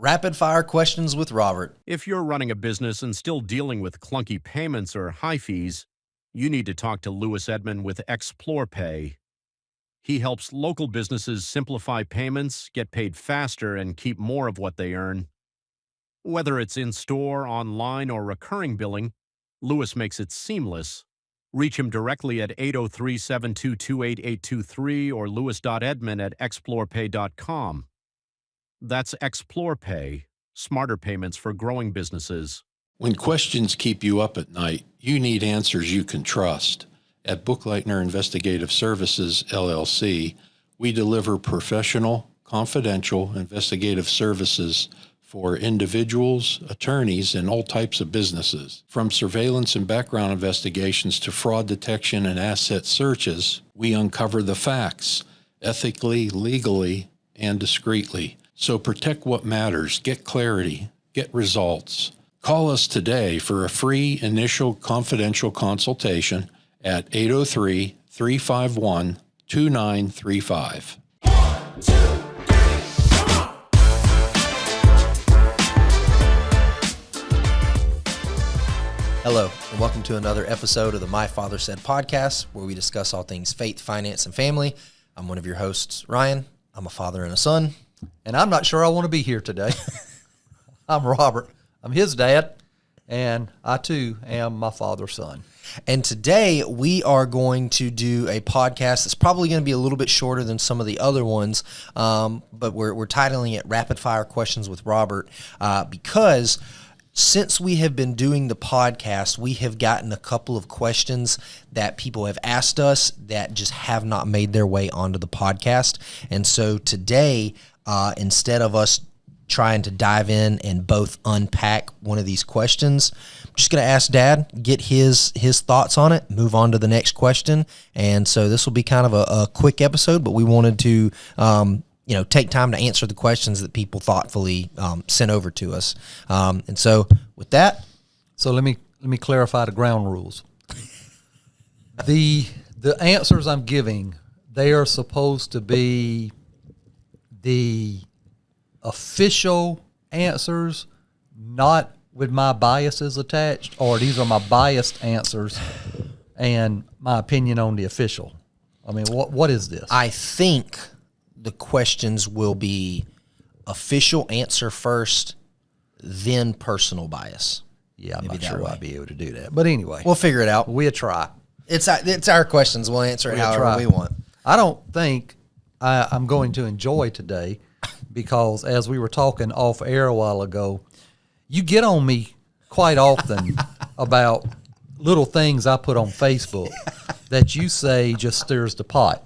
Rapid Fire Questions with Robert. If you're running a business and still dealing with clunky payments or high fees, you need to talk to Louis Edmond with Explore Pay. He helps local businesses simplify payments, get paid faster, and keep more of what they earn. Whether it's in-store, online, or recurring billing, Louis makes it seamless. Reach him directly at 803-722-8823 or louis.edmond@explorepay.com. That's Explore Pay, smarter payments for growing businesses. When questions keep you up at night, you need answers you can trust. At Bookleitner Investigative Services, LLC, we deliver professional, confidential investigative services for individuals, attorneys, and all types of businesses. From surveillance and background investigations to fraud detection and asset searches, we uncover the facts, ethically, legally, and discreetly. So protect what matters, get clarity, get results. Call us today for a free initial confidential consultation at 803-351-2935. Hello, and welcome to another episode of the My Father Said podcast, where we discuss all things faith, finance, and family. I'm one of your hosts, Ryan. I'm a father and a son. And I'm not sure I want to be here today. I'm Robert. I'm his dad, and I too am my father's son. And today we are going to do a podcast that's probably going to be a little bit shorter than some of the other ones, but we're titling it Rapid Fire Questions with Robert because since we have been doing the podcast, we have gotten a couple of questions that people have asked us that just have not made their way onto the podcast. And so today, instead of us trying to dive in and both unpack one of these questions, I'm just going to ask Dad, get his thoughts on it, move on to the next question. And so this will be kind of a quick episode, but we wanted to take time to answer the questions that people thoughtfully sent over to us. And so with that, so let me clarify the ground rules. The answers I'm giving, they are supposed to be the official answers, not with my biases attached, or these are my biased answers and my opinion on the official. I mean, what is this? I think the questions will be official answer first, then personal bias. Yeah, I'm Maybe not that sure way. I'll be able to do that. But anyway, We'll figure it out. we'll try. It's our questions. We'll answer it We'll however try. we want. I don't think I'm going to enjoy today because, as we were talking off air a while ago, you get on me quite often about little things I put on Facebook that you say just stirs the pot.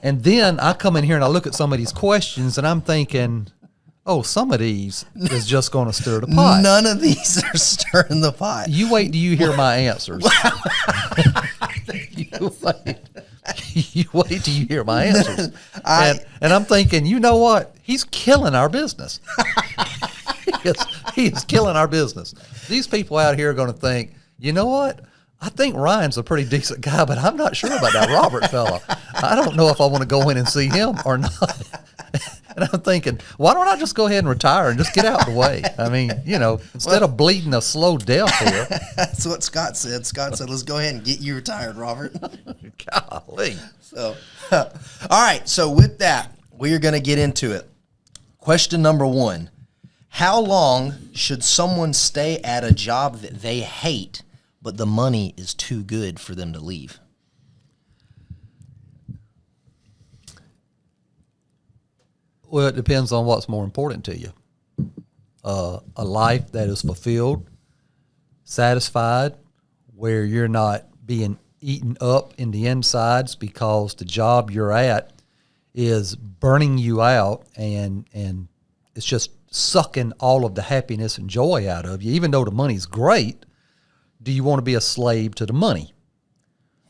And then I come in here and I look at some of these questions and I'm thinking, oh, some of these is just going to stir the pot. None of these are stirring the pot. You wait till you hear my answers. You wait. You wait till you hear my answers. And I'm thinking, you know what? He's killing our business. He is killing our business. These people out here are going to think, you know what? I think Ryan's a pretty decent guy, but I'm not sure about that Robert fella. I don't know if I want to go in and see him or not. And I'm thinking, why don't I just go ahead and retire and just get out of the way? I mean, instead of bleeding a slow death here. That's what Scott said. Scott said, let's go ahead and get you retired, Robert. Golly. So, all right. So with that, we are going to get into it. Question number 1. How long should someone stay at a job that they hate, but the money is too good for them to leave? Well, it depends on what's more important to you. A life that is fulfilled, satisfied, where you're not being eaten up in the insides because the job you're at is burning you out and it's just sucking all of the happiness and joy out of you. Even though the money's great, do you want to be a slave to the money?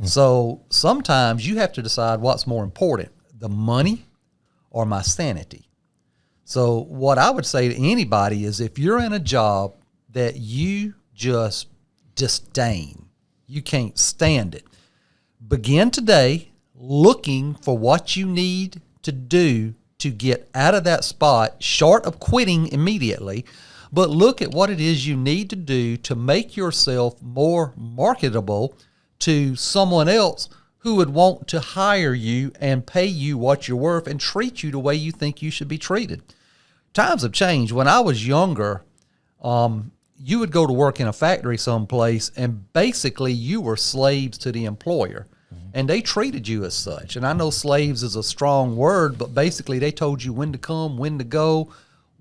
So sometimes you have to decide what's more important, the money or my sanity. So what I would say to anybody is, if you're in a job that you just disdain, you can't stand it, begin today looking for what you need to do to get out of that spot, short of quitting immediately, but look at what it is you need to do to make yourself more marketable to someone else who would want to hire you and pay you what you're worth and treat you the way you think you should be treated. Times have changed. When I was younger, you would go to work in a factory someplace, and basically you were slaves to the employer, and they treated you as such. And I know slaves is a strong word, but basically they told you when to come, when to go,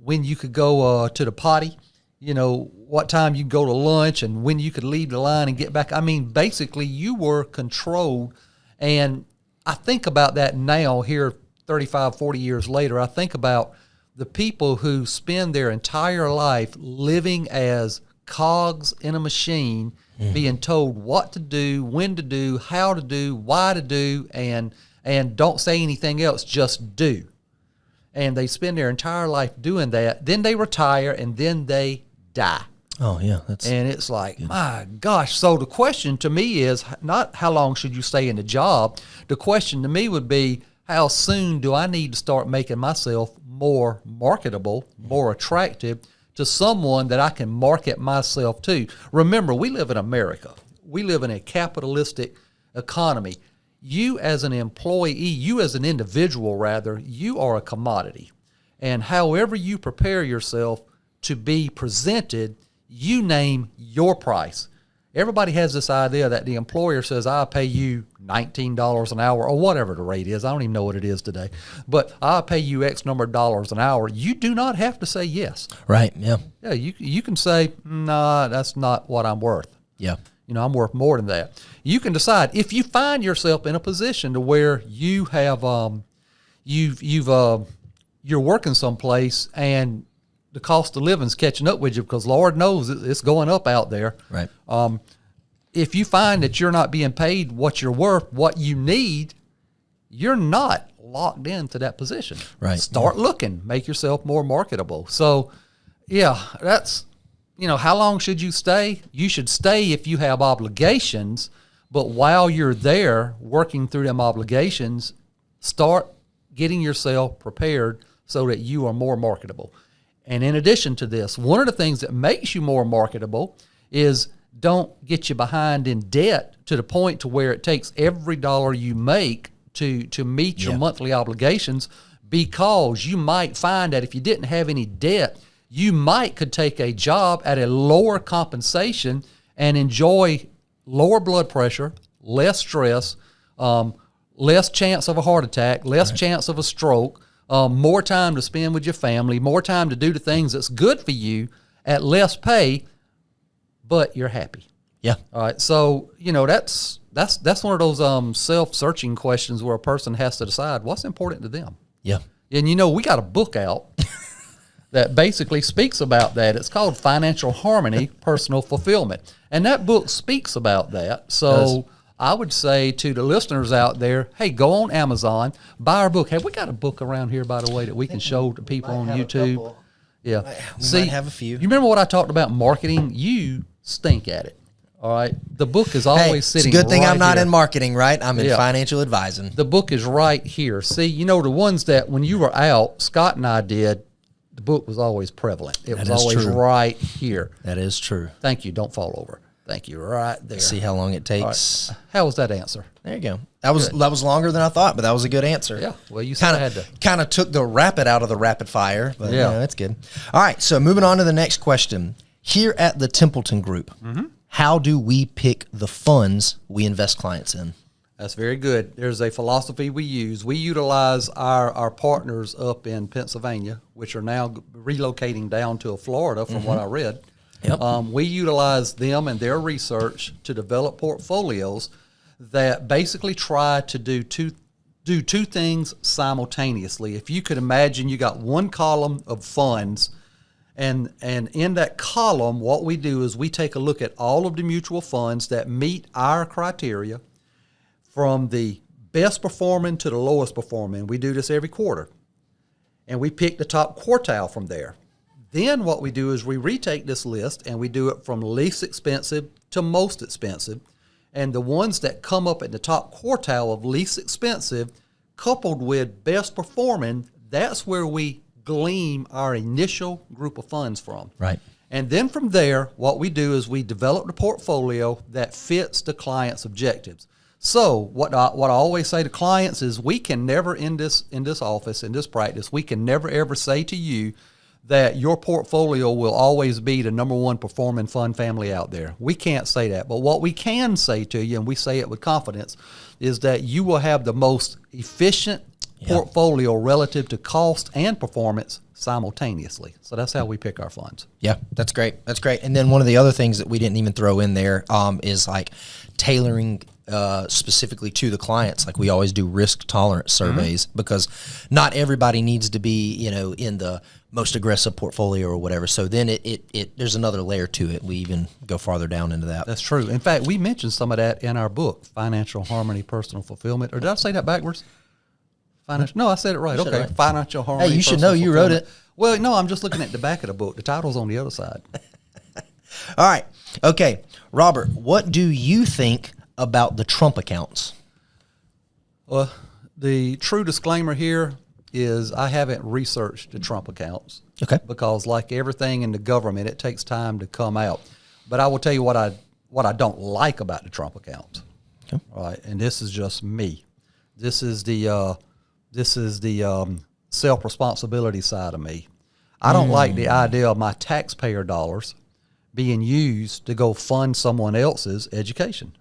when you could go to the potty, what time you could go to lunch, and when you could leave the line and get back. I mean, basically you were controlled. And I think about that now here 35, 40 years later. I think about the people who spend their entire life living as cogs in a machine, being told what to do, when to do, how to do, why to do, and don't say anything else, just do. And they spend their entire life doing that. Then they retire, and then they die. Oh, yeah. And it's like, my gosh. So the question to me is not how long should you stay in the job. The question to me would be, how soon do I need to start making myself more marketable, more attractive to someone that I can market myself to? Remember, we live in America. We live in a capitalistic economy. You as an employee, you as an individual rather, you are a commodity. And however you prepare yourself to be presented, you name your price. Everybody has this idea that the employer says, I'll pay you $19 an hour or whatever the rate is. I don't even know what it is today. But I'll pay you X number of dollars an hour. You do not have to say yes. Right, yeah. Yeah, you can say, nah, that's not what I'm worth. Yeah. I'm worth more than that. You can decide if you find yourself in a position to where you have you're working someplace and the cost of living's catching up with you, because Lord knows it's going up out there. Right. If you find that you're not being paid what you're worth, what you need, you're not locked into that position. Right. Start looking, make yourself more marketable. So, yeah, that's, how long should you stay? You should stay if you have obligations, but while you're there working through them obligations, start getting yourself prepared so that you are more marketable. And in addition to this, one of the things that makes you more marketable is don't get you behind in debt to the point to where it takes every dollar you make to meet your monthly obligations, because you might find that if you didn't have any debt, you could take a job at a lower compensation and enjoy lower blood pressure, less stress, less chance of a heart attack, less chance of a stroke, more time to spend with your family, more time to do the things that's good for you at less pay, but you're happy. Yeah. All right. So, that's one of those self-searching questions where a person has to decide what's important to them. Yeah. And, we got a book out that basically speaks about that. It's called Financial Harmony, Personal Fulfillment. And that book speaks about that. So I would say to the listeners out there, hey, go on Amazon, buy our book. Have we got a book around here, by the way, that we can show to people on YouTube? Yeah. We might have a few. You remember what I talked about marketing? You stink at it. All right. The book is always sitting it's a good thing right I'm not here. in marketing, right? I'm in financial advising. The book is right here. See, the ones that when you were out, Scott and I did, the book was always prevalent. It was always right here. That is true. Thank you. Don't fall over. Thank you. Right there. See how long it takes. Right. How was that answer? There you go. That was longer than I thought, but that was a good answer. Yeah. Well, you said I had to. Kind of took the rapid out of the rapid fire, but yeah, that's good. All right. So moving on to the next question. Here at the Templeton Group, how do we pick the funds we invest clients in? That's very good. There's a philosophy we use. We utilize our partners up in Pennsylvania, which are now relocating down to Florida from what I read. Yep. We utilize them and their research to develop portfolios that basically try to do two things simultaneously. If you could imagine, you got one column of funds, and in that column, what we do is we take a look at all of the mutual funds that meet our criteria, from the best performing to the lowest performing. We do this every quarter, and we pick the top quartile from there. Then what we do is we retake this list and we do it from least expensive to most expensive. And the ones that come up in the top quartile of least expensive, coupled with best performing, That's where we glean our initial group of funds from. Right. And then from there, what we do is we develop the portfolio that fits the client's objectives. So what I always say to clients is we can never in this office, in this practice, we can never ever say to you that your portfolio will always be the number one performing fund family out there. We can't say that. But what we can say to you, and we say it with confidence, is that you will have the most efficient portfolio relative to cost and performance simultaneously. So that's how we pick our funds. Yeah, that's great. That's great. And then one of the other things that we didn't even throw in there is like tailoring specifically to the clients. Like we always do risk tolerance surveys because not everybody needs to be, in the most aggressive portfolio or whatever. So then it there's another layer to it. We even go farther down into that. That's true. In fact, we mentioned some of that in our book, Financial Harmony, Personal Fulfillment. Or did I say that backwards? No, I said it right. Okay. Right. Financial Harmony. Hey, you should know you wrote it. Well, no, I'm just looking at the back of the book. The title's on the other side. All right. Okay. Robert, what do you think about the Trump accounts? Well, the true disclaimer here is I haven't researched the Trump accounts. Okay. Because like everything in the government, it takes time to come out. But I will tell you what I don't like about the Trump accounts. Okay. All right. And this is just me. This is the self-responsibility side of me. I don't like the idea of my taxpayer dollars being used to go fund someone else's education.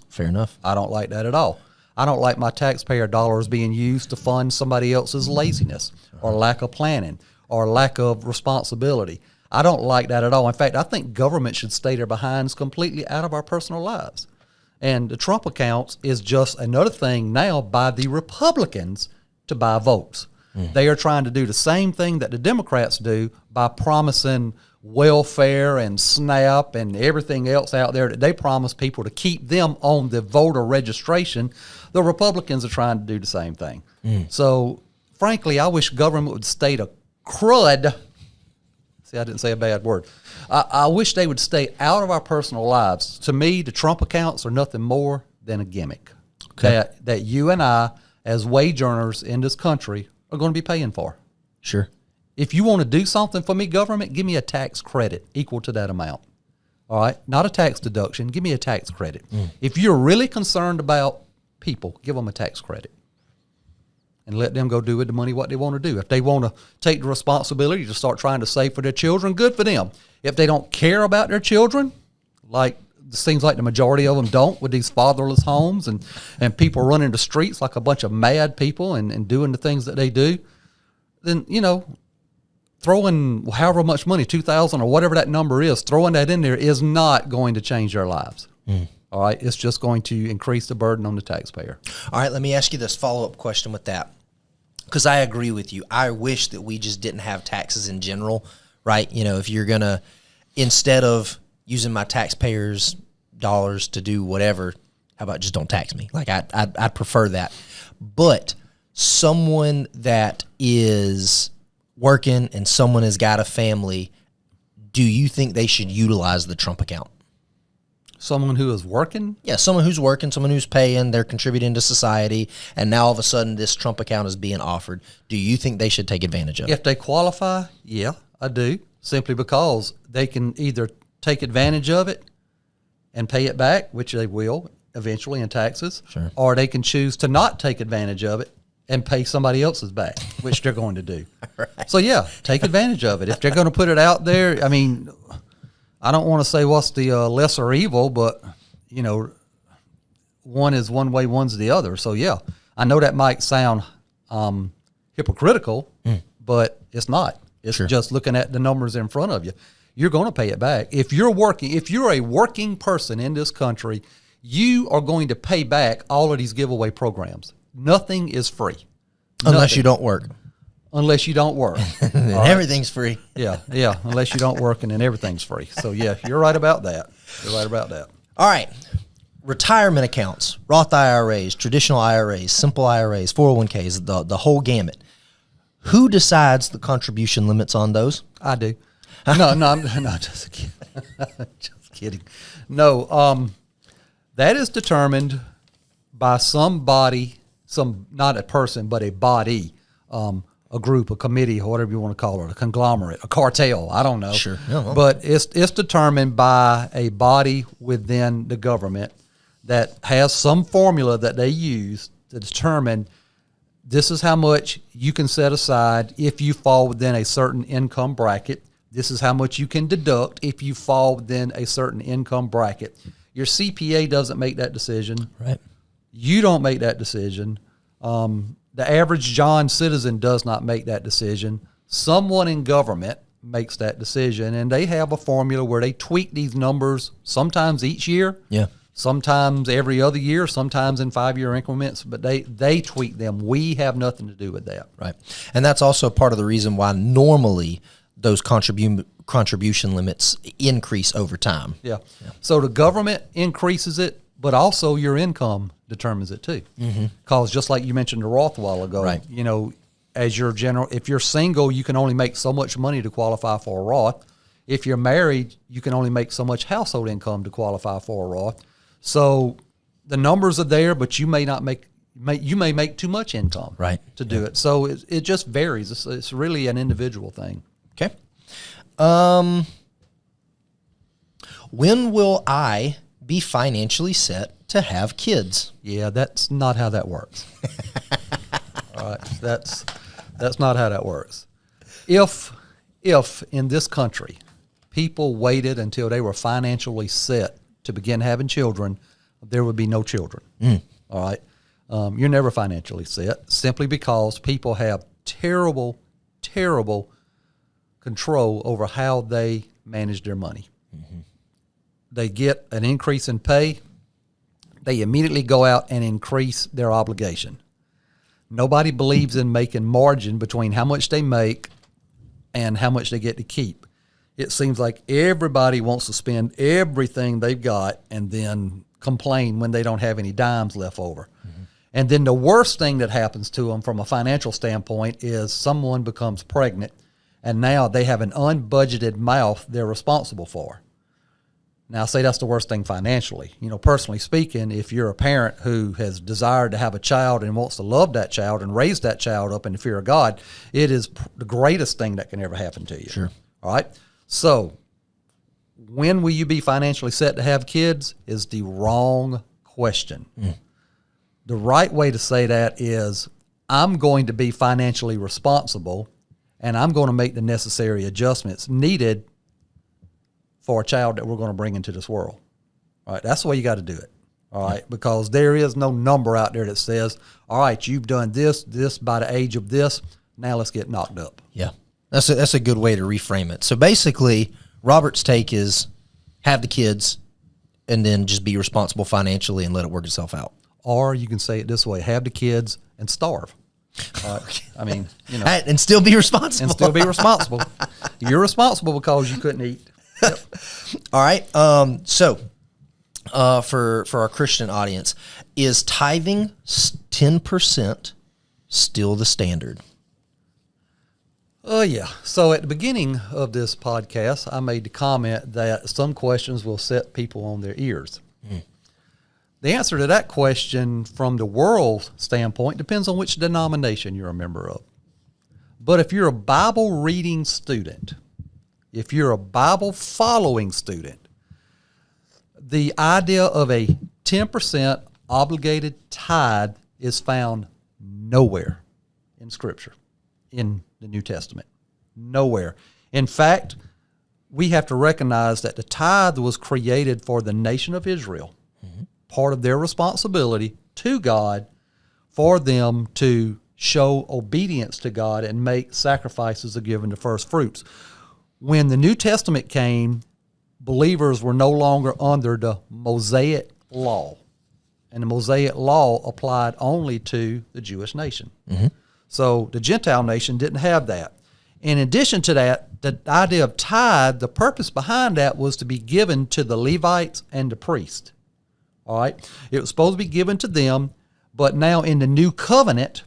Fair enough. I don't like that at all. I don't like my taxpayer dollars being used to fund somebody else's laziness or lack of planning or lack of responsibility. I don't like that at all. In fact, I think government should stay their behinds completely out of our personal lives. And the Trump accounts is just another thing now by the Republicans to buy votes. They are trying to do the same thing that the Democrats do by promising welfare and SNAP and everything else out there that they promise people to keep them on the voter registration. The Republicans are trying to do the same thing. So, frankly, I wish government would stay to crud. See, I didn't say a bad word. I wish they would stay out of our personal lives. To me, the Trump accounts are nothing more than a gimmick that you and I, as wage earners in this country, are going to be paying for. Sure. If you want to do something for me, government, give me a tax credit equal to that amount. All right? Not a tax deduction. Give me a tax credit. If you're really concerned about people, give them a tax credit. And let them go do with the money what they want to do. If they want to take the responsibility to start trying to save for their children, good for them. If they don't care about their children, like it seems like the majority of them don't with these fatherless homes and people running the streets like a bunch of mad people and doing the things that they do, then, throwing however much money, $2,000 or whatever that number is, throwing that in there is not going to change their lives. All right? It's just going to increase the burden on the taxpayer. All right, let me ask you this follow-up question with that. Because I agree with you. I wish that we just didn't have taxes in general, right? If you're going to, instead of using my taxpayers' dollars to do whatever, how about just don't tax me? Like, I'd prefer that. But someone that is working and someone has got a family, do you think they should utilize the Trump account? Someone who is working? Yeah, someone who's working, someone who's paying, they're contributing to society, and now all of a sudden this Trump account is being offered. Do you think they should take advantage of it? If they qualify, yeah, I do, simply because they can either take advantage of it and pay it back, which they will eventually in taxes, sure, or they can choose to not take advantage of it and pay somebody else's back, which they're going to do. Right. So, yeah, take advantage of it. If they're going to put it out there, I mean, I don't want to say what's the lesser evil, but, one is one way, one's the other. So, yeah, I know that might sound hypocritical, but it's not. It's just looking at the numbers in front of you. You're going to pay it back. If you're a working person in this country, you are going to pay back all of these giveaway programs. Nothing is free. Unless you don't work. Unless you don't work. Then everything's free. Yeah. Unless you don't work, and then everything's free. So, yeah, you're right about that. All right. Retirement accounts, Roth IRAs, traditional IRAs, simple IRAs, 401ks, the whole gamut. Who decides the contribution limits on those? I do. No, I'm just kidding. Just kidding. No, that is determined by somebody, not a person, but a body, a group, a committee, or whatever you want to call it, a conglomerate, a cartel. I don't know. Sure. Yeah, well. But it's determined by a body within the government that has some formula that they use to determine this is how much you can set aside if you fall within a certain income bracket. This is how much you can deduct if you fall within a certain income bracket. Your CPA doesn't make that decision. Right. You don't make that decision. The average John citizen does not make that decision. Someone in government makes that decision, and they have a formula where they tweak these numbers sometimes each year. Yeah. Sometimes every other year, sometimes in 5-year increments, but they tweak them. We have nothing to do with that. Right. And that's also part of the reason why normally those contribution limits increase over time. Yeah. So the government increases it, but also your income determines it too. Because just like you mentioned the Roth a while ago, Right. you know, as your general, if you're single, you can only make so much money to qualify for a Roth. If you're married, you can only make so much household income to qualify for a Roth. So the numbers are there, but you may not you may make too much income Right. to do it. So it just varies. It's really an individual thing. Okay. When will I be financially set to have kids? Yeah, that's not how that works. All right, that's not how that works. If in this country people waited until they were financially set to begin having children, there would be no children. All right, you're never financially set simply because people have terrible control over how they manage their money. They get an increase in pay, they immediately go out and increase their obligation. Nobody believes in making margin between how much they make and how much they get to keep. It seems like everybody wants to spend everything they've got and then complain when they don't have any dimes left over. And then the worst thing that happens to them from a financial standpoint is someone becomes pregnant and now they have an unbudgeted mouth they're responsible for. Now, say that's the worst thing financially. You know, personally speaking, if you're a parent who has desired to have a child and wants to love that child and raise that child up in the fear of God, it is the greatest thing that can ever happen to you. Sure. All right? So, when will you be financially set to have kids is the wrong question. The right way to say that is, I'm going to be financially responsible and I'm going to make the necessary adjustments needed for a child that we're going to bring into this world. All right, that's the way you got to do it. All right, because there is no number out there that says, all right, you've done this by the age of this, now let's get knocked up. Yeah. That's a good way to reframe it. So basically, Robert's take is have the kids and then just be responsible financially and let it work itself out. Or you can say it this way, have the kids and starve. I mean, you know. And still be responsible. And still be responsible. You're responsible because you couldn't eat. Yep. All right. So for our Christian audience, is tithing 10% still the standard? Yeah. So at the beginning of this podcast, I made the comment that some questions will set people on their ears. The answer to that question from the world standpoint depends on which denomination you're a member of. But if you're a Bible reading student, if you're a Bible following student, the idea of a 10% obligated tithe is found nowhere in Scripture, in the New Testament. Nowhere. In fact, we have to recognize that the tithe was created for the nation of Israel. Part of their responsibility to God for them to show obedience to God and make sacrifices of giving the first fruits. When the New Testament came, believers were no longer under the Mosaic law. And the Mosaic law applied only to the Jewish nation. So the Gentile nation didn't have that. In addition to that, the idea of tithe, the purpose behind that was to be given to the Levites and the priests. All right? It was supposed to be given to them, but now in the new covenant,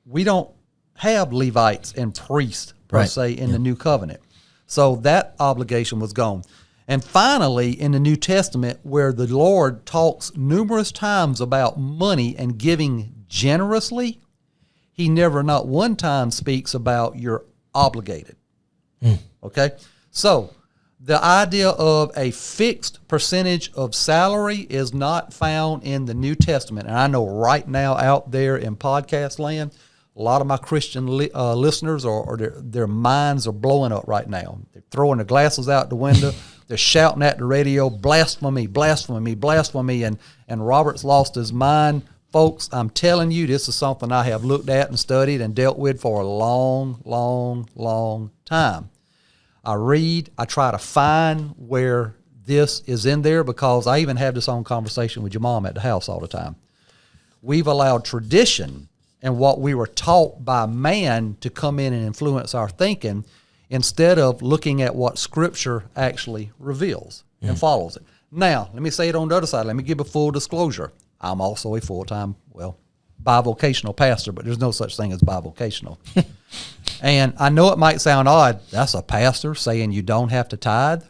we don't have Levites and priests, per se, in the new covenant. So that obligation was gone. And finally, in the New Testament, where the Lord talks numerous times about money and giving generously, he never not one time speaks about you're obligated. Okay? So the idea of a fixed percentage of salary is not found in the New Testament. And I know right now out there in podcast land, a lot of my Christian listeners their minds are blowing up right now. They're throwing their glasses out the window. They're shouting at the radio, blasphemy, blasphemy, blasphemy. And Robert's lost his mind. Folks, I'm telling you, this is something I have looked at and studied and dealt with for a long, long, long time. I read, I try to find where this is in there, because I even have this own conversation with your mom at the house all the time. We've allowed tradition and what we were taught by man to come in and influence our thinking, instead of looking at what Scripture actually reveals and follows it. Now, let me say it on the other side. Let me give a full disclosure. I'm also a full-time, bivocational pastor, but there's no such thing as bivocational. And I know it might sound odd. That's a pastor saying you don't have to tithe.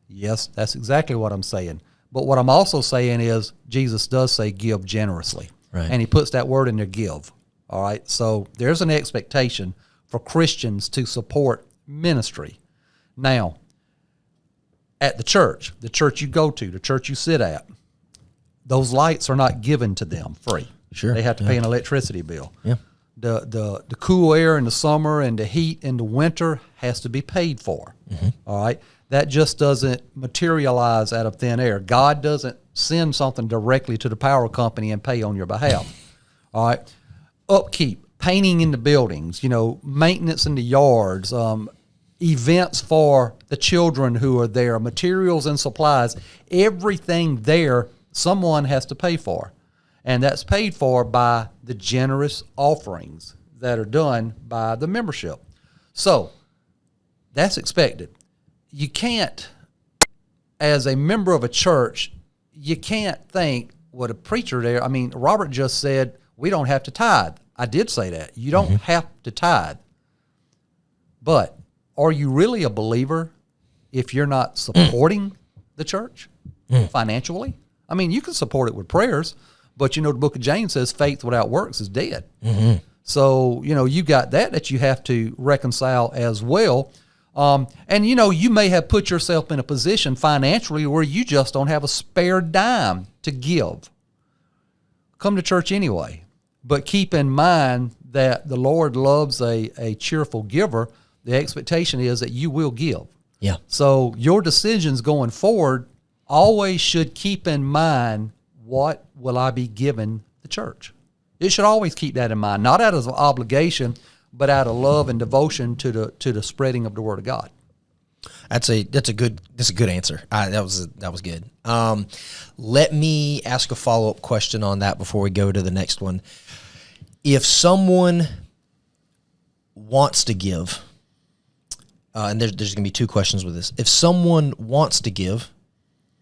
Yes, that's exactly what I'm saying. But what I'm also saying is Jesus does say give generously. Right. And he puts that word in there, give. All right? So there's an expectation for Christians to support ministry. Now, at the church you go to, the church you sit at, those lights are not given to them free. Sure. They have to pay an electricity bill. Yeah. The cool air in the summer and the heat in the winter has to be paid for. All right? That just doesn't materialize out of thin air. God doesn't send something directly to the power company and pay on your behalf. All right? Upkeep, painting in the buildings, maintenance in the yards, events for the children who are there, materials and supplies, everything there someone has to pay for. And that's paid for by the generous offerings that are done by the membership. So that's expected. You can't, as a member of a church, you can't think, the preacher there, Robert just said, we don't have to tithe. I did say that. You don't have to tithe. But are you really a believer if you're not supporting the church financially? You can support it with prayers, but the book of James says faith without works is dead. So, you got that you have to reconcile as well. And you may have put yourself in a position financially where you just don't have a spare dime to give. Come to church anyway, but keep in mind that the Lord loves a cheerful giver. The expectation is that you will give. Yeah. So your decisions going forward always should keep in mind, what will I be giving the church? It should always keep that in mind, not out of obligation, but out of love and devotion to the spreading of the Word of God. That's a good answer. That was good. Let me ask a follow-up question on that before we go to the next one. If someone wants to give, and there's going to be two questions with this. If someone wants to give,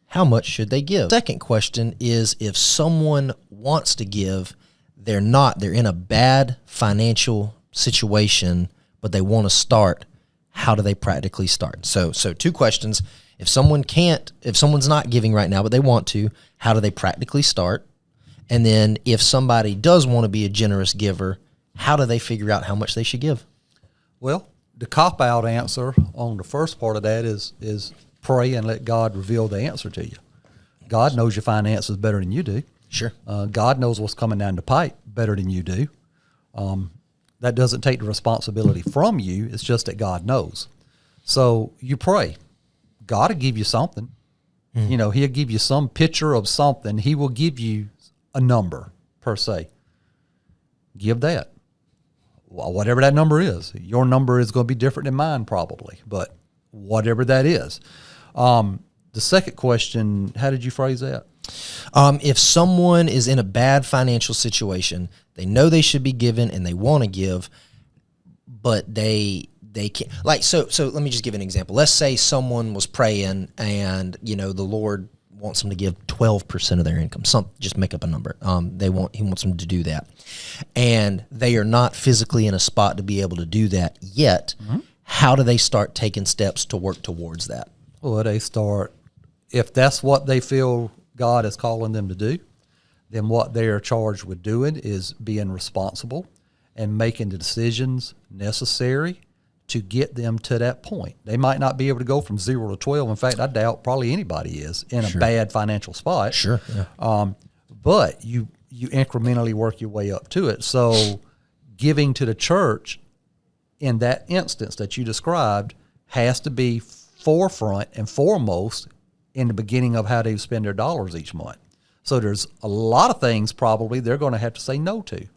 how much should they give? Second question is, if someone wants to give, they're in a bad financial situation, but they want to start, how do they practically start? So two questions. If someone's not giving right now, but they want to, how do they practically start? And then if somebody does want to be a generous giver, how do they figure out how much they should give? Well, the cop-out answer on the first part of that is pray and let God reveal the answer to you. God knows your finances better than you do. Sure. God knows what's coming down the pipe better than you do. That doesn't take the responsibility from you. It's just that God knows. So you pray. God will give you something. He'll give you some picture of something. He will give you a number, per se. Give that. Whatever that number is. Your number is going to be different than mine probably, but whatever that is. The second question, how did you phrase that? If someone is in a bad financial situation, they know they should be given and they want to give, but they can't. So let me just give an example. Let's say someone was praying and, the Lord wants them to give 12% of their income. Just make up a number. He wants them to do that. And they are not physically in a spot to be able to do that yet. Mm-hmm. How do they start taking steps to work towards that? Well, they start, if that's what they feel God is calling them to do, then what they are charged with doing is being responsible and making the decisions necessary to get them to that point. They might not be able to go from 0 to 12. In fact, I doubt probably anybody is in a bad financial spot. Sure. Yeah. But you incrementally work your way up to it. So giving to the church in that instance that you described has to be forefront and foremost in the beginning of how they spend their dollars each month. So there's a lot of things probably they're going to have to say no to,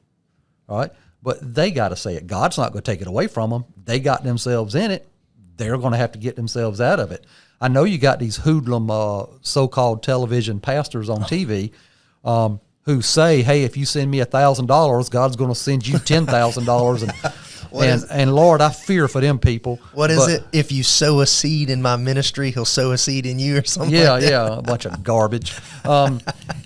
all right? But they got to say it. God's not going to take it away from them. They got themselves in it. They're going to have to get themselves out of it. I know you got these hoodlum so-called television pastors on TV who say, hey, if you send me $1,000, God's going to send you $10,000. And Lord, I fear for them people. What is it? If you sow a seed in my ministry, he'll sow a seed in you or something like that. Yeah, a bunch of garbage.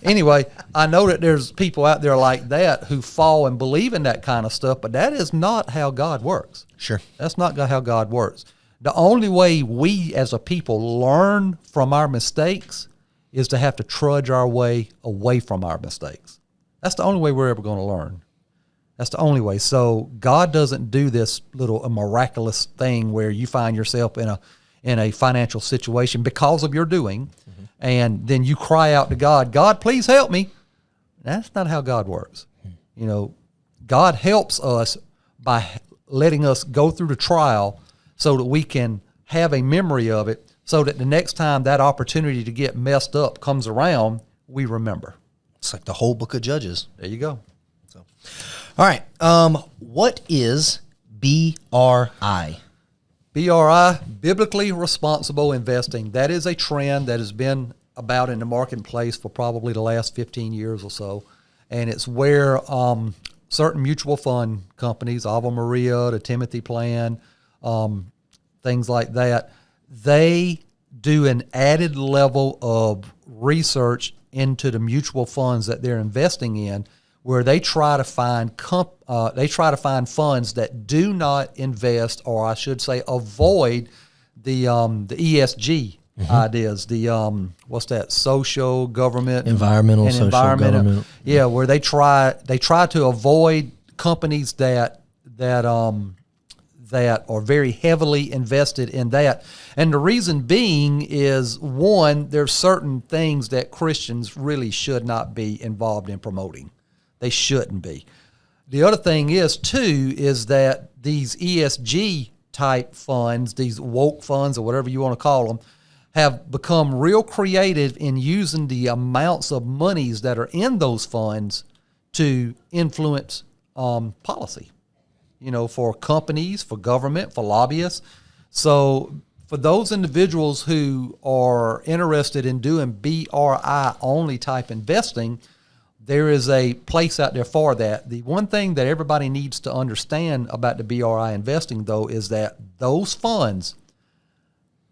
Anyway, I know that there's people out there like that who fall and believe in that kind of stuff, but that is not how God works. Sure. That's not how God works. The only way we as a people learn from our mistakes is to have to trudge our way away from our mistakes. That's the only way we're ever going to learn. That's the only way. So God doesn't do this little miraculous thing where you find yourself in a financial situation because of your doing, and then you cry out to God, God, please help me. That's not how God works. You know, God helps us by letting us go through the trial so that we can have a memory of it, so that the next time that opportunity to get messed up comes around, we remember. It's like the whole book of Judges. There you go. So, all right. What is BRI? BRI, biblically responsible investing. That is a trend that has been about in the marketplace for probably the last 15 years or so. And it's where certain mutual fund companies, Ave Maria, the Timothy Plan, things like that, they do an added level of research into the mutual funds that they're investing in, where they try to find funds that do not invest, or I should say, avoid the ESG ideas. The what's that? Social, government, environmental, social, government. Yeah, where they try to avoid companies that are very heavily invested in that. And the reason being is, one, there's certain things that Christians really should not be involved in promoting. They shouldn't be. The other thing is, too, is that these ESG type funds, these woke funds or whatever you want to call them, have become real creative in using the amounts of monies that are in those funds to influence policy, you know, for companies, for government, for lobbyists. So for those individuals who are interested in doing BRI only type investing, there is a place out there for that. The one thing that everybody needs to understand about the BRI investing, though, is that those funds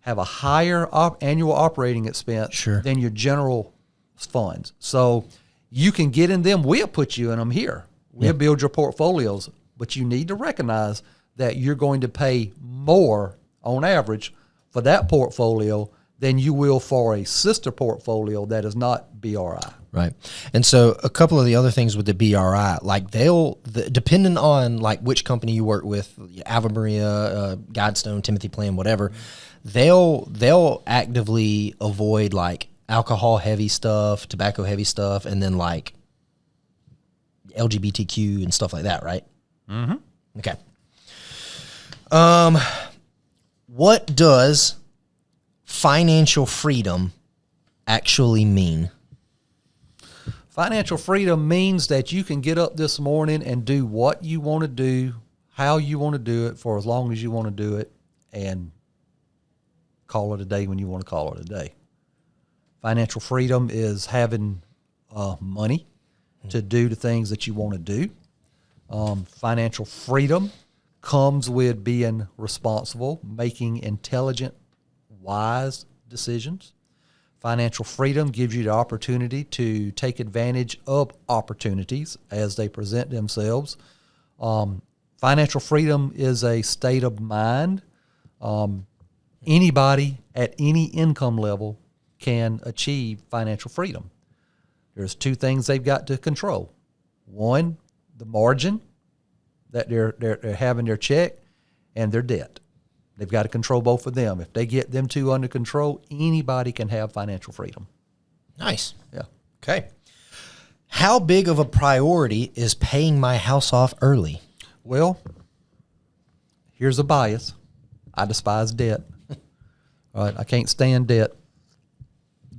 have a higher annual operating expense than your general funds. So you can get in them. We'll put you in them here. We'll build your portfolios. But you need to recognize that you're going to pay more on average for that portfolio than you will for a sister portfolio that is not BRI. Right. And so a couple of the other things with the BRI, like depending on like which company you work with, Ave Maria, Guidestone, Timothy Plan, whatever, they'll actively avoid like alcohol heavy stuff, tobacco heavy stuff, and then like LGBTQ and stuff like that, right? Mm-hmm. Okay. What does financial freedom actually mean? Financial freedom means that you can get up this morning and do what you want to do, how you want to do it, for as long as you want to do it, and call it a day when you want to call it a day. Financial freedom is having money to do the things that you want to do. Financial freedom comes with being responsible, making intelligent, wise decisions. Financial freedom gives you the opportunity to take advantage of opportunities as they present themselves. Financial freedom is a state of mind. Anybody at any income level can achieve financial freedom. There's two things they've got to control. One, the margin that they're having their check and their debt. They've got to control both of them. If they get them two under control, anybody can have financial freedom. Nice. Yeah. Okay. How big of a priority is paying my house off early? Well, here's a bias. I despise debt. All right, I can't stand debt.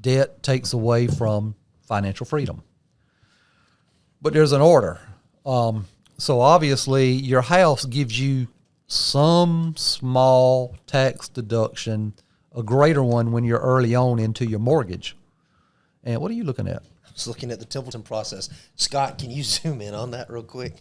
Debt takes away from financial freedom. But there's an order. So obviously, your house gives you some small tax deduction, a greater one when you're early on into your mortgage. And what are you looking at? I was looking at the Templeton process. Scott, can you zoom in on that real quick?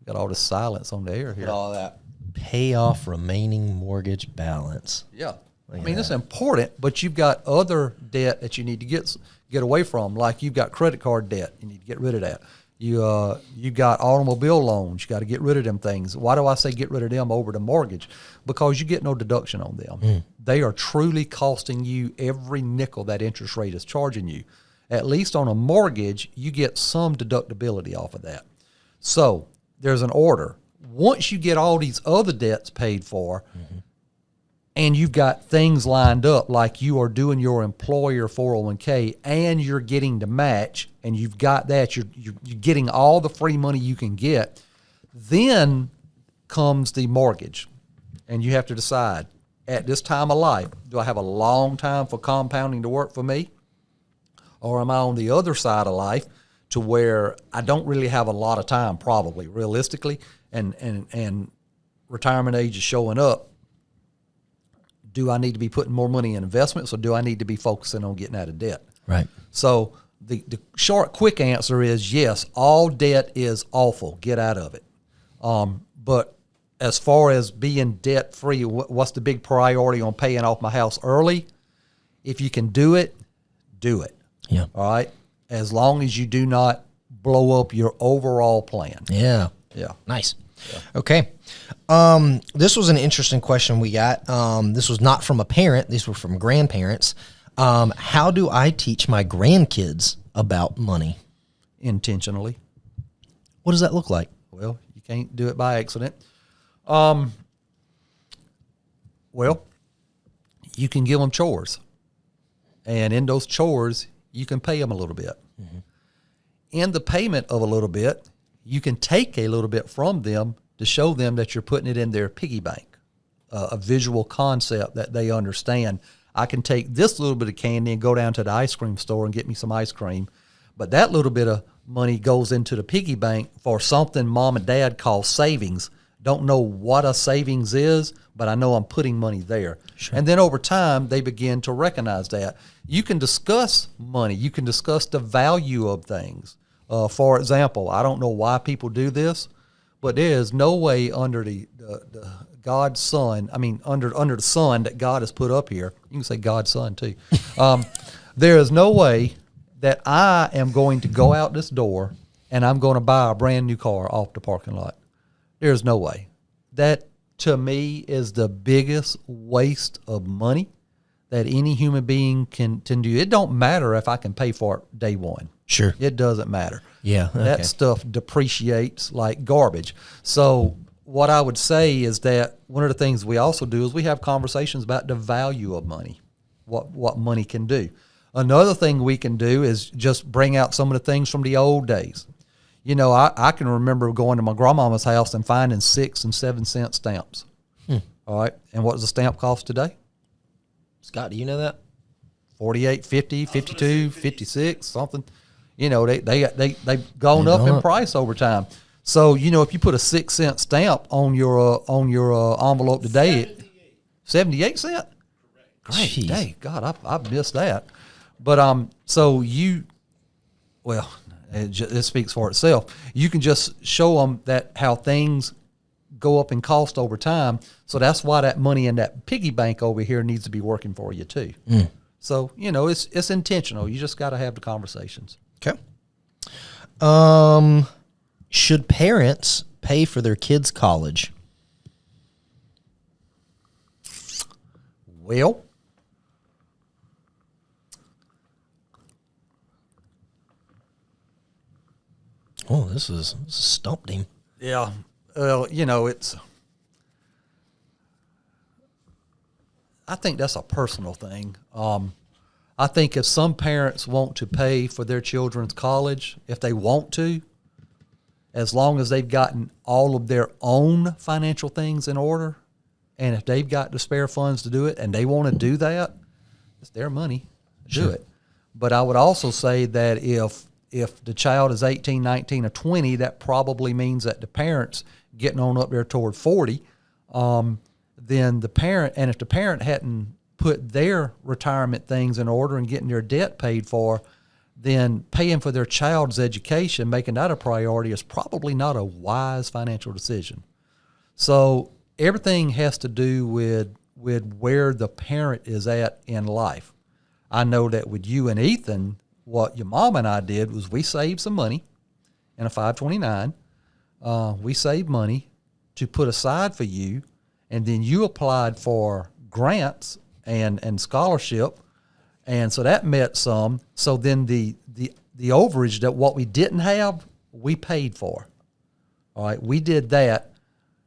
Got all the silence on the air here. Look at all that. Pay off remaining mortgage balance. Yeah. Look I at mean, that. it's important, but you've got other debt that you need to get away from. Like you've got credit card debt. You need to get rid of that. You got automobile loans. You got to get rid of them things. Why do I say get rid of them over the mortgage? Because you get no deduction on them. They are truly costing you every nickel that interest rate is charging you. At least on a mortgage, you get some deductibility off of that. So there's an order. Once you get all these other debts paid for, and you've got things lined up like you are doing your employer 401k and you're getting the match, and you've got that, you're getting all the free money you can get, then comes the mortgage. And you have to decide, at this time of life, do I have a long time for compounding to work for me? Or am I on the other side of life to where I don't really have a lot of time, probably, realistically, and retirement age is showing up? Do I need to be putting more money in investments, or do I need to be focusing on getting out of debt? Right. So the short, quick answer is yes, all debt is awful. Get out of it. But as far as being debt-free, what's the big priority on paying off my house early? If you can do it, do it. Yeah. All right? As long as you do not blow up your overall plan. Yeah. Yeah. Nice. Yeah. Okay. This was an interesting question we got. This was not from a parent. These were from grandparents. How do I teach my grandkids about money? Intentionally. What does that look like? Well, you can't do it by accident. Well, you can give them chores. And in those chores, you can pay them a little bit. In the payment of a little bit, you can take a little bit from them to show them that you're putting it in their piggy bank, a visual concept that they understand. I can take this little bit of candy and go down to the ice cream store and get me some ice cream, but that little bit of money goes into the piggy bank for something mom and dad call savings. Don't know what a savings is, but I know I'm putting money there. Sure. And then over time, they begin to recognize that. You can discuss money. You can discuss the value of things. For example, I don't know why people do this, but there is no way under the God's Son, under the sun that God has put up here, you can say God's Son too, there is no way that I am going to go out this door and I'm going to buy a brand new car off the parking lot. There's no way. That, to me, is the biggest waste of money that any human being can do. It don't matter if I can pay for it day one. Sure. It doesn't matter. Yeah. Okay. That stuff depreciates like garbage. So what I would say is that one of the things we also do is we have conversations about the value of money, what money can do. Another thing we can do is just bring out some of the things from the old days. You know, I can remember going to my grandmama's house and finding 6 and 7 cent stamps. All right. And what does a stamp cost today? Scott, do you know that? 48, 50, 52, 56, something. You know, they've gone up in price over time. So, you know, if you put a 6 cent stamp on your envelope today, 78 cent? Great. Jeez. Dang, God, I missed that. But so it speaks for itself. You can just show them that how things go up in cost over time. So that's why that money in that piggy bank over here needs to be working for you too. So, you know, it's intentional. You just got to have the conversations. Okay. Should parents pay for their kids' college? Well, Oh, this stumped him. Yeah. Well, I think that's a personal thing. I think if some parents want to pay for their children's college, if they want to, as long as they've gotten all of their own financial things in order, and if they've got the spare funds to do it and they want to do that, it's their money. Do it. But I would also say that if the child is 18, 19, or 20, that probably means that the parent's getting on up there toward 40, then the parent, and if the parent hadn't put their retirement things in order and getting their debt paid for, then paying for their child's education, making that a priority, is probably not a wise financial decision. So everything has to do with where the parent is at in life. I know that with you and Ethan, what your mom and I did was we saved some money in a 529. We saved money to put aside for you, and then you applied for grants and scholarship, and so that met some. So then the overage, that what we didn't have, we paid for. All right, we did that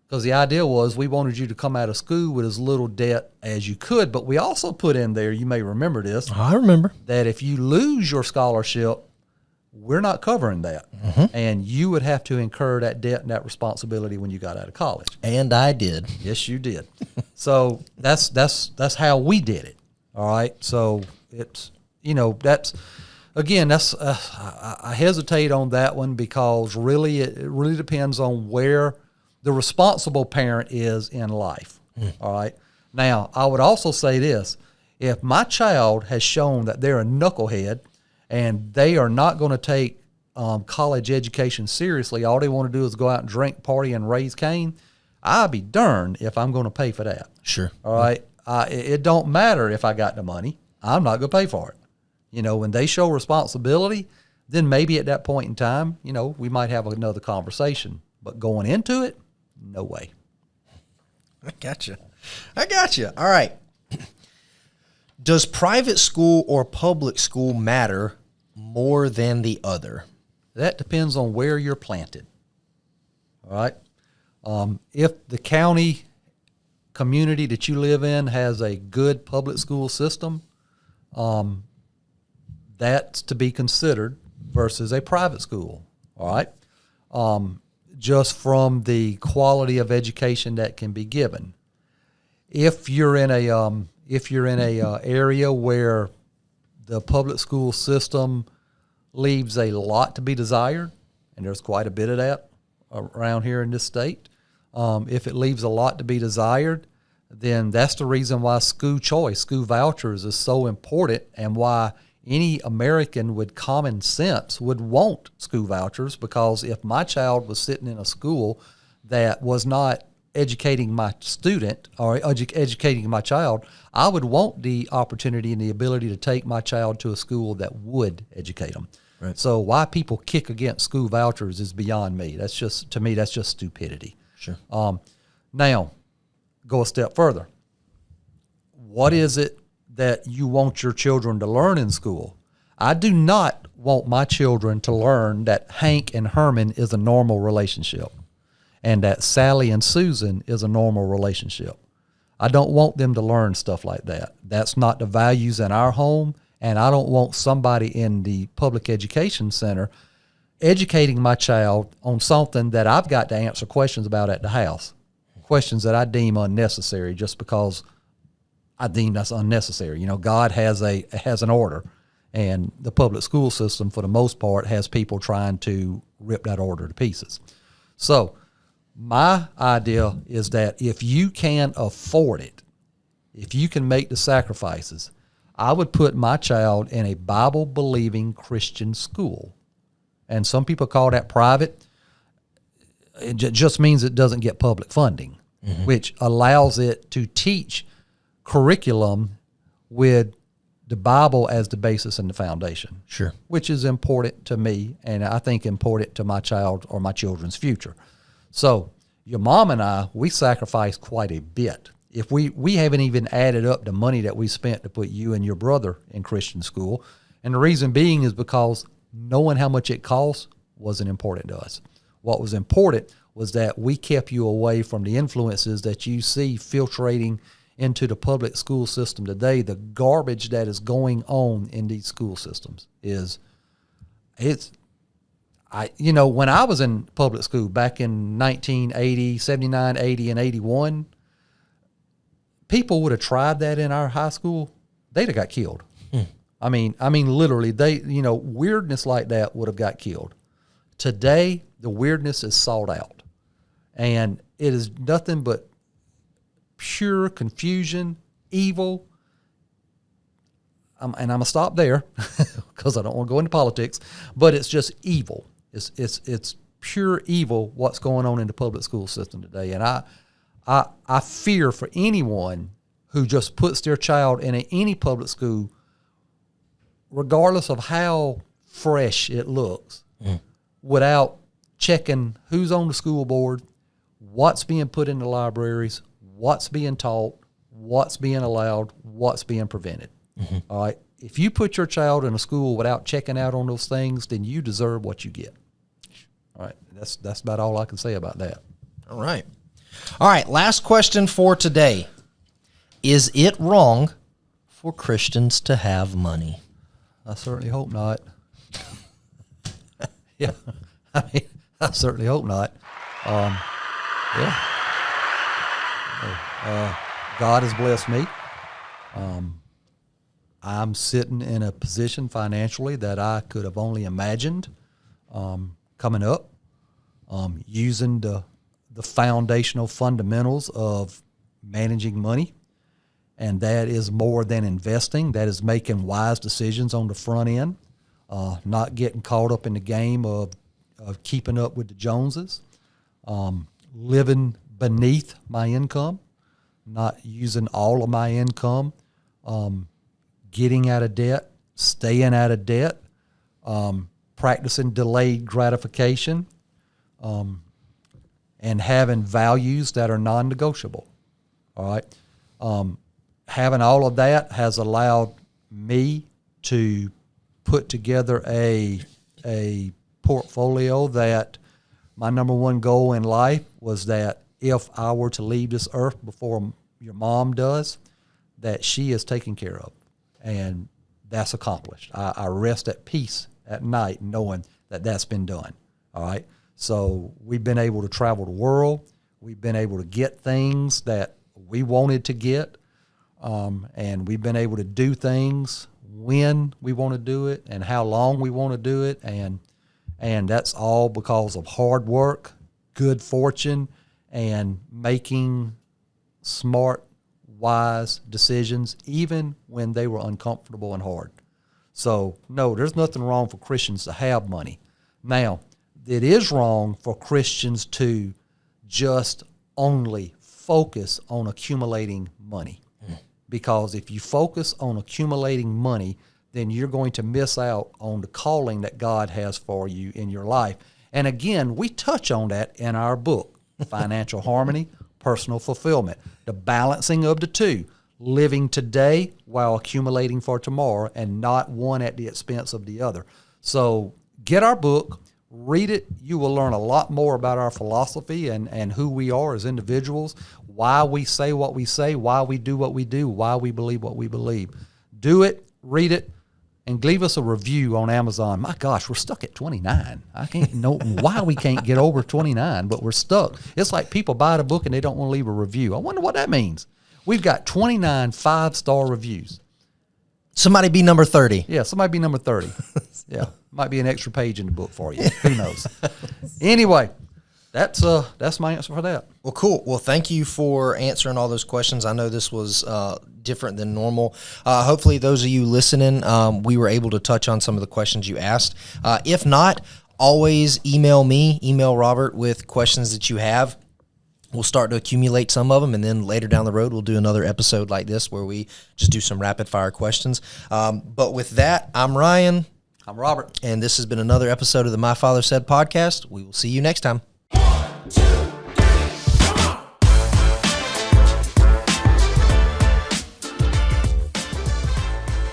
because the idea was we wanted you to come out of school with as little debt as you could, but we also put in there, you may remember this. I remember. That if you lose your scholarship, we're not covering that. And you would have to incur that debt and that responsibility when you got out of college. And I did. Yes, you did. So that's how we did it. All right. So it's, that's, again, I hesitate on that one because really it really depends on where the responsible parent is in life. All right. Now, I would also say this. If my child has shown that they're a knucklehead and they are not going to take college education seriously, all they want to do is go out and drink, party, and raise Cain, I'll be darned if I'm going to pay for that. Sure. All right. It don't matter if I got the money. I'm not going to pay for it. When they show responsibility, then maybe at that point in time, we might have another conversation. But going into it, no way. I gotcha. All right. Does private school or public school matter more than the other? That depends on where you're planted. All right. If the county community that you live in has a good public school system, that's to be considered versus a private school. All right. Just from the quality of education that can be given. If you're in a area where the public school system leaves a lot to be desired, and there's quite a bit of that around here in this state, if it leaves a lot to be desired, then that's the reason why school choice, school vouchers is so important, and why any American with common sense would want school vouchers, because if my child was sitting in a school that was not educating my student or educating my child, I would want the opportunity and the ability to take my child to a school that would educate them. Right. So why people kick against school vouchers is beyond me. To me, that's just stupidity. Sure. Now, go a step further. What is it that you want your children to learn in school? I do not want my children to learn that Hank and Herman is a normal relationship and that Sally and Susan is a normal relationship. I don't want them to learn stuff like that. That's not the values in our home, and I don't want somebody in the public education center educating my child on something that I've got to answer questions about at the house, questions that I deem unnecessary just because I deem that's unnecessary. God has an order, and the public school system, for the most part, has people trying to rip that order to pieces. So my idea is that if you can afford it, if you can make the sacrifices, I would put my child in a Bible-believing Christian school. And some people call that private. It just means it doesn't get public funding, which allows it to teach curriculum with the Bible as the basis and the foundation. Sure. Which is important to me, and I think important to my child or my children's future. So your mom and I, we sacrificed quite a bit. If we haven't even added up the money that we spent to put you and your brother in Christian school. And the reason being is because knowing how much it costs, wasn't important to us. What was important was that we kept you away from the influences that you see filtrating into the public school system today. The garbage that is going on in these school systems when I was in public school back in 1980, 79, 80, and 81, people would have tried that in our high school, they'd have got killed. I mean, literally, weirdness like that would have got killed. Today, the weirdness is sought out, and it is nothing but pure confusion, evil. And I'm gonna stop there because I don't want to go into politics. But it's just evil. It's pure evil what's going on in the public school system today, and I fear for anyone who just puts their child in any public school, regardless of how fresh it looks, without checking who's on the school board, what's being put in the libraries, what's being taught, what's being allowed, what's being prevented. All right. If you put your child in a school without checking out on those things, then you deserve what you get. All right. That's about all I can say about that. All right. All right. Last question for today. Is it wrong for Christians to have money? I certainly hope not. Yeah. I certainly hope not. Yeah. God has blessed me. I'm sitting in a position financially that I could have only imagined coming up, using the foundational fundamentals of managing money, and that is more than investing. That is making wise decisions on the front end, not getting caught up in the game of keeping up with the Joneses, living beneath my income, not using all of my income, getting out of debt, staying out of debt, practicing delayed gratification, and having values that are non-negotiable. All right. Having all of that has allowed me to put together a portfolio that my number one goal in life was that if I were to leave this earth before your mom does, that she is taken care of. And that's accomplished. I rest at peace at night knowing that that's been done. All right. So we've been able to travel the world. We've been able to get things that we wanted to get. And we've been able to do things when we want to do it and how long we want to do it. And that's all because of hard work, good fortune, and making smart, wise decisions, even when they were uncomfortable and hard. So, no, there's nothing wrong for Christians to have money. Now, it is wrong for Christians to just only focus on accumulating money. Because if you focus on accumulating money, then you're going to miss out on the calling that God has for you in your life. And again, we touch on that in our book, Financial Harmony, Personal Fulfillment, the balancing of the two, living today while accumulating for tomorrow and not one at the expense of the other. So get our book, read it. You will learn a lot more about our philosophy and who we are as individuals, why we say what we say, why we do what we do, why we believe what we believe. Do it, read it, and leave us a review on Amazon. My gosh, we're stuck at 29. I can't know why we can't get over 29, but we're stuck. It's like people buy the book and they don't want to leave a review. I wonder what that means. We've got 29 5-star reviews. Somebody be number 30. Yeah, somebody be number 30. Yeah, might be an extra page in the book for you. Who knows? Anyway, that's my answer for that. Well, cool. Well, thank you for answering all those questions. I know this was different than normal. Hopefully, those of you listening, we were able to touch on some of the questions you asked. If not, always email Robert with questions that you have. We'll start to accumulate some of them, and then later down the road, we'll do another episode like this where we just do some rapid-fire questions. But with that, I'm Ryan. I'm Robert. And this has been another episode of the My Father Said podcast. We will see you next time.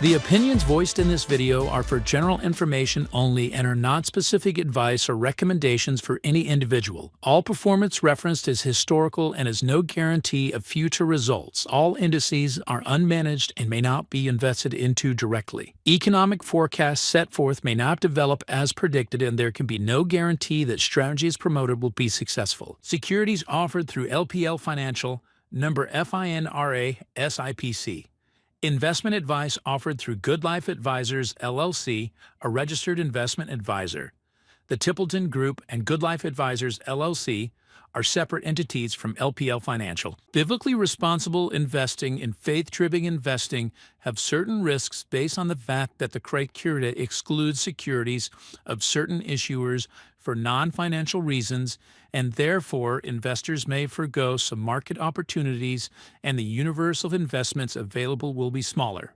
The opinions voiced in this video are for general information only and are not specific advice or recommendations for any individual. All performance referenced is historical and is no guarantee of future results. All indices are unmanaged and may not be invested into directly. Economic forecasts set forth may not develop as predicted, and there can be no guarantee that strategies promoted will be successful. Securities offered through LPL Financial, number FINRA SIPC. Investment advice offered through Good Life Advisors, LLC, a registered investment advisor. The Templeton Group and Good Life Advisors, LLC, are separate entities from LPL Financial. Biblically responsible investing and faith-driven investing have certain risks based on the fact that the criteria excludes securities of certain issuers for non-financial reasons, and therefore investors may forgo some market opportunities and the universe of investments available will be smaller.